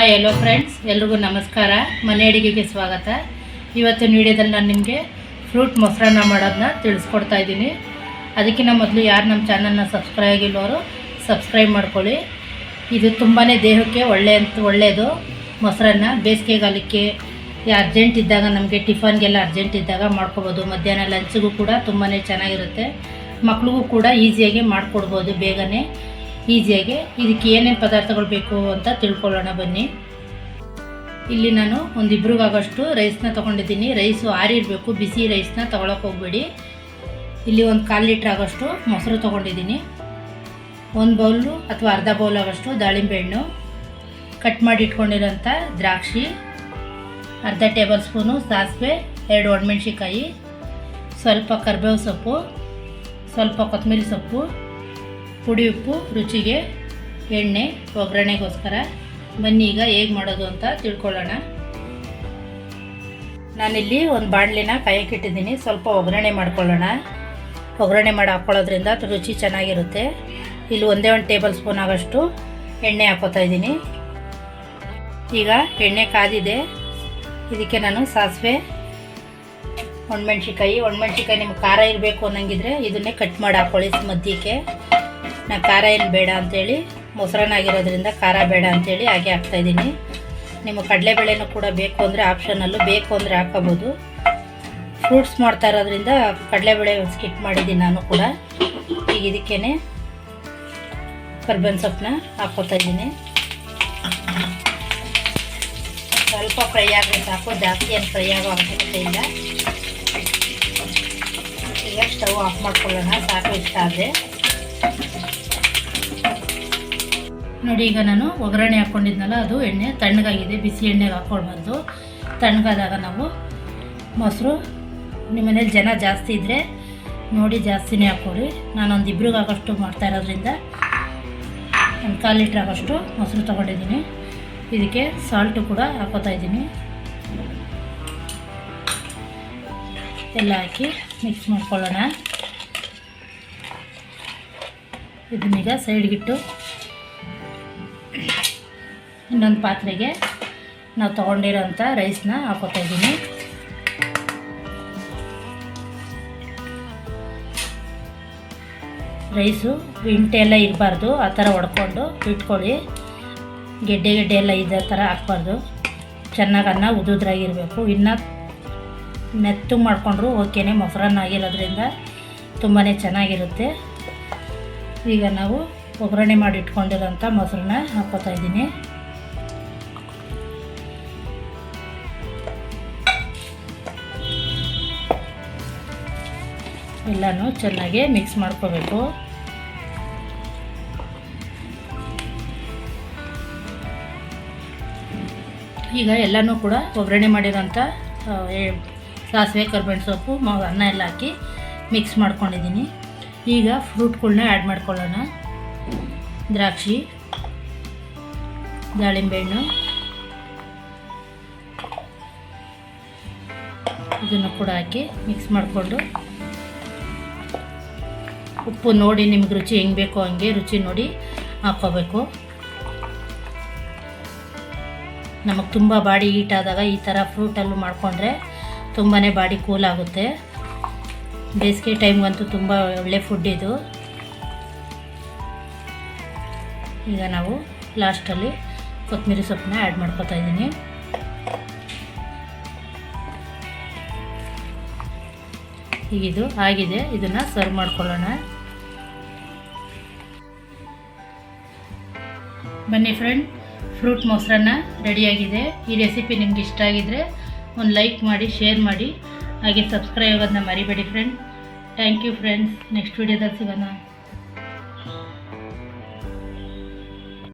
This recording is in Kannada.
ಹಾಯ್ ಹಲೋ ಫ್ರೆಂಡ್ಸ್, ಎಲ್ರಿಗೂ ನಮಸ್ಕಾರ. ಮನೆ ಅಡುಗೆಗೆ ಸ್ವಾಗತ. ಇವತ್ತಿನ ವಿಡಿಯೋದಲ್ಲಿ ನಾನು ನಿಮಗೆ ಫ್ರೂಟ್ ಮೊಸರನ್ನ ಮಾಡೋದನ್ನ ತಿಳಿಸ್ಕೊಡ್ತಾ ಇದ್ದೀನಿ. ಅದಕ್ಕಿಂತ ಮೊದಲು ಯಾರು ನಮ್ಮ ಚಾನಲ್ನ ಸಬ್ಸ್ಕ್ರೈಬ್ ಆಗಿಲ್ಲವರು ಸಬ್ಸ್ಕ್ರೈಬ್ ಮಾಡ್ಕೊಳ್ಳಿ. ಇದು ತುಂಬಾ ದೇಹಕ್ಕೆ ಒಳ್ಳೆಯದು. ಮೊಸರನ್ನ ಬೇಸಿಗೆಗಾಲಕ್ಕೆ ಅರ್ಜೆಂಟ್ ಇದ್ದಾಗ, ನಮಗೆ ಟಿಫನ್ಗೆಲ್ಲ ಅರ್ಜೆಂಟ್ ಇದ್ದಾಗ ಮಾಡ್ಕೊಬೋದು. ಮಧ್ಯಾಹ್ನ ಲಂಚ್ಗೂ ಕೂಡ ತುಂಬಾ ಚೆನ್ನಾಗಿರುತ್ತೆ. ಮಕ್ಳಿಗೂ ಕೂಡ ಈಸಿಯಾಗಿ ಮಾಡಿಕೊಡ್ಬೋದು, ಬೇಗನೆ ಈಸಿಯಾಗಿ. ಇದಕ್ಕೆ ಏನೇನು ಪದಾರ್ಥಗಳು ಬೇಕು ಅಂತ ತಿಳ್ಕೊಳ್ಳೋಣ ಬನ್ನಿ. ಇಲ್ಲಿ ನಾನು ಒಂದು ಇಬ್ರಿಗಾಗೋಷ್ಟು ರೈಸ್ನ ತೊಗೊಂಡಿದ್ದೀನಿ. ರೈಸು ಆರಿರಬೇಕು, ಬಿಸಿ ರೈಸ್ನ ತೊಗೊಳಕ್ಕೆ ಹೋಗಬೇಡಿ. ಇಲ್ಲಿ ಒಂದು 1/4 ಲೀಟ್ರ್ ಆಗೋಷ್ಟು ಮೊಸರು ತೊಗೊಂಡಿದ್ದೀನಿ. 1 ಬೌಲು ಅಥವಾ ಅರ್ಧ ಬೌಲ್ ಆಗೋಷ್ಟು ದಾಳಿಂಬೆ ಹಣ್ಣು, ಕಟ್ ಮಾಡಿ ಇಟ್ಕೊಂಡಿರೋಂಥ ದ್ರಾಕ್ಷಿ, ಅರ್ಧ ಟೇಬಲ್ ಸ್ಪೂನು ಸಾಸಿವೆ, 2 ಒಣಮೆಣ್ಸಿಕಾಯಿ, ಸ್ವಲ್ಪ ಕರಿಬೇವು ಸೊಪ್ಪು, ಸ್ವಲ್ಪ ಕೊತ್ತಂಬರಿ ಸೊಪ್ಪು, ಪುಡಿ ಉಪ್ಪು, ರುಚಿಗೆ ಎಣ್ಣೆ, ಒಗ್ಗರಣೆಗೋಸ್ಕರ. ಬನ್ನಿ ಈಗ ಹೇಗೆ ಮಾಡೋದು ಅಂತ ತಿಳ್ಕೊಳ್ಳೋಣ. ನಾನಿಲ್ಲಿ ಒಂದು ಬಾಣಲಿನ ಕಾಯಕ್ಕಿಟ್ಟಿದ್ದೀನಿ. ಸ್ವಲ್ಪ ಒಗ್ಗರಣೆ ಮಾಡ್ಕೊಳ್ಳೋಣ. ಒಗ್ಗರಣೆ ಮಾಡಿ ಹಾಕ್ಕೊಳ್ಳೋದ್ರಿಂದ ರುಚಿ ಚೆನ್ನಾಗಿರುತ್ತೆ. ಇಲ್ಲಿ 1 ಟೇಬಲ್ ಸ್ಪೂನ್ ಆಗೋಷ್ಟು ಎಣ್ಣೆ ಹಾಕೋತಾ ಇದ್ದೀನಿ. ಈಗ ಎಣ್ಣೆ ಕಾದಿದೆ. ಇದಕ್ಕೆ ನಾನು ಸಾಸಿವೆ, ಒಣಮೆಣ್ಸಿಕಾಯಿ ನಿಮ್ಗೆ ಖಾರ ಇರಬೇಕು ಅನ್ನಂಗಿದ್ರೆ ಇದನ್ನೇ ಕಟ್ ಮಾಡಿ ಹಾಕ್ಕೊಳ್ಳಿ ಮಧ್ಯಕ್ಕೆ. ನಾನು ಖಾರ ಏನು ಬೇಡ ಅಂಥೇಳಿ, ಮೊಸರನ್ನ ಆಗಿರೋದ್ರಿಂದ ಖಾರ ಬೇಡ ಅಂಥೇಳಿ ಹಾಗೆ ಹಾಕ್ತಾಯಿದ್ದೀನಿ. ನಿಮಗೆ ಕಡಲೆಬೇಳೆನೂ ಕೂಡ ಬೇಕು ಅಂದರೆ ಆಪ್ಷನಲ್ಲು, ಬೇಕು ಅಂದರೆ ಹಾಕೋಬೋದು. ಫ್ರೂಟ್ಸ್ ಮಾಡ್ತಾ ಇರೋದ್ರಿಂದ ಕಡಲೆಬೇಳೆ ಸ್ಕಿಪ್ ಮಾಡಿದ್ದೀನಿ ನಾನು ಕೂಡ. ಈಗ ಇದಕ್ಕೇ ಕರ್ಬೇವಿನ ಸೊಪ್ಪನ್ನ ಹಾಕ್ಕೋತಾ ಇದ್ದೀನಿ. ಸ್ವಲ್ಪ ಫ್ರೈ ಆಗಬೇಕು ಸಾಕು, ಜಾಸ್ತಿ ಏನು ಫ್ರೈ ಆಗೋ ಅವಶ್ಯಕತೆ ಇಲ್ಲ. ಈಗ ಸ್ಟವ್ ಆಫ್ ಮಾಡ್ಕೊಳ್ಳೋಣ. ಸಾಕು, ಇಷ್ಟ ಆದರೆ ನೋಡಿ. ಈಗ ನಾನು ಒಗ್ಗರಣೆ ಹಾಕ್ಕೊಂಡಿದ್ನಲ್ಲ, ಅದು ಎಣ್ಣೆ ತಣ್ಣಗಾಗಿದೆ. ಬಿಸಿ ಎಣ್ಣೆಗೆ ಹಾಕ್ಕೊಳ್ಬಾರ್ದು. ತಣ್ಣಗಾದಾಗ ನಾವು ಮೊಸರು, ನಿಮ್ಮ ಮನೇಲಿ ಜನ ಜಾಸ್ತಿ ಇದ್ದರೆ ನೋಡಿ ಜಾಸ್ತಿನೇ ಹಾಕ್ಕೊಳ್ಳಿ. ನಾನೊಂದು ಇಬ್ರಿಗಾಗೋಷ್ಟು ಮಾಡ್ತಾ ಇರೋದ್ರಿಂದ 1/4 ಲೀಟ್ರ್ ಆಗೋಷ್ಟು ಮೊಸರು ತೊಗೊಂಡಿದ್ದೀನಿ. ಇದಕ್ಕೆ ಸಾಲ್ಟು ಕೂಡ ಹಾಕೋತಾ ಇದ್ದೀನಿ. ಎಲ್ಲ ಹಾಕಿ ಮಿಕ್ಸ್ ಮಾಡ್ಕೊಳ್ಳೋಣ. ಇದನ್ನೀಗ ಸೈಡ್ಗಿಟ್ಟು ಇನ್ನೊಂದು ಪಾತ್ರೆಗೆ ನಾವು ತೊಗೊಂಡಿರೋಂಥ ರೈಸ್ನ ಹಾಕೋತಾ ಇದ್ದೀನಿ. ರೈಸು ಇಂಟೆ ಎಲ್ಲ ಇರಬಾರ್ದು, ಆ ಥರ ಹೊಡ್ಕೊಂಡು ಇಟ್ಕೊಳ್ಳಿ. ಗೆಡ್ಡೆ ಎಲ್ಲ ಇದೇ ಥರ ಹಾಕ್ಬಾರ್ದು. ಚೆನ್ನಾಗಿ ಅನ್ನ ಉದುದ್ರಾಗಿರಬೇಕು. ಇನ್ನು ಮೆತ್ತಗೆ ಮಾಡಿಕೊಂಡ್ರು ಓಕೆನೇ. ಮೊಸರನ್ನ ಆಗಿರೋದ್ರಿಂದ ತುಂಬಾ ಚೆನ್ನಾಗಿರುತ್ತೆ. ಈಗ ನಾವು ಒಗ್ಗರಣೆ ಮಾಡಿ ಇಟ್ಕೊಂಡಿರೋಂಥ ಮೊಸರನ್ನ ಹಾಕ್ಕೋತಾ ಇದ್ದೀನಿ. ಎಲ್ಲನೂ ಚೆನ್ನಾಗಿ ಮಿಕ್ಸ್ ಮಾಡ್ಕೋಬೇಕು. ಈಗ ಎಲ್ಲನೂ ಕೂಡ ಒಗ್ಗರಣೆ ಮಾಡಿರೋಂಥ ಸಾಸಿವೆ, ಕರಿಬೇವಿನ ಸೊಪ್ಪು, ಅನ್ನ ಎಲ್ಲ ಹಾಕಿ ಮಿಕ್ಸ್ ಮಾಡ್ಕೊಂಡಿದ್ದೀನಿ. ಈಗ ಫ್ರೂಟ್ಗಳನ್ನ ಆ್ಯಡ್ ಮಾಡ್ಕೊಳ್ಳೋಣ. ದ್ರಾಕ್ಷಿ, ದಾಳಿಂಬೆ ಹಣ್ಣು, ಇದನ್ನು ಕೂಡ ಹಾಕಿ ಮಿಕ್ಸ್ ಮಾಡಿಕೊಂಡು, ಉಪ್ಪು ನೋಡಿ ನಿಮ್ಗೆ ರುಚಿ ಹೆಂಗೆ ಬೇಕೋ ಹಂಗೆ ರುಚಿ ನೋಡಿ ಹಾಕ್ಕೋಬೇಕು. ನಮಗೆ ತುಂಬ ಬಾಡಿ ಹೀಟ್ ಆದಾಗ ಈ ಥರ ಫ್ರೂಟಲ್ಲೂ ಮಾಡಿಕೊಂಡ್ರೆ ತುಂಬಾ ಬಾಡಿ ಕೂಲ್ ಆಗುತ್ತೆ. ಬೇಸಿಗೆ ಟೈಮ್ಗಂತೂ ತುಂಬ ಒಳ್ಳೆ ಫುಡ್ ಇದು. ಈಗ ನಾವು ಲಾಸ್ಟಲ್ಲಿ ಕೊತ್ತಂಬರಿ ಸೊಪ್ಪನ್ನ ಆ್ಯಡ್ ಮಾಡ್ಕೊತಾ ಇದ್ದೀನಿ. ಈಗ ಇದು ಆಗಿದೆ. ಇದನ್ನು ಸರ್ವ್ ಮಾಡ್ಕೊಳ್ಳೋಣ. ಬನ್ನಿ ಫ್ರೆಂಡ್, ಫ್ರೂಟ್ ಮೊಸರನ್ನ ರೆಡಿಯಾಗಿದೆ. ಈ ರೆಸಿಪಿ ನಿಮ್ಗೆ ಇಷ್ಟ ಆಗಿದ್ದರೆ ಒಂದು ಲೈಕ್ ಮಾಡಿ, ಶೇರ್ ಮಾಡಿ, ಹಾಗೆ ಸಬ್ಸ್ಕ್ರೈಬ್ ಆಗೋದನ್ನ ಮರಿಬೇಡಿ friend. Thank you friends. Next ವಿಡಿಯೋದಲ್ಲಿ ಸಿಗೋಣ.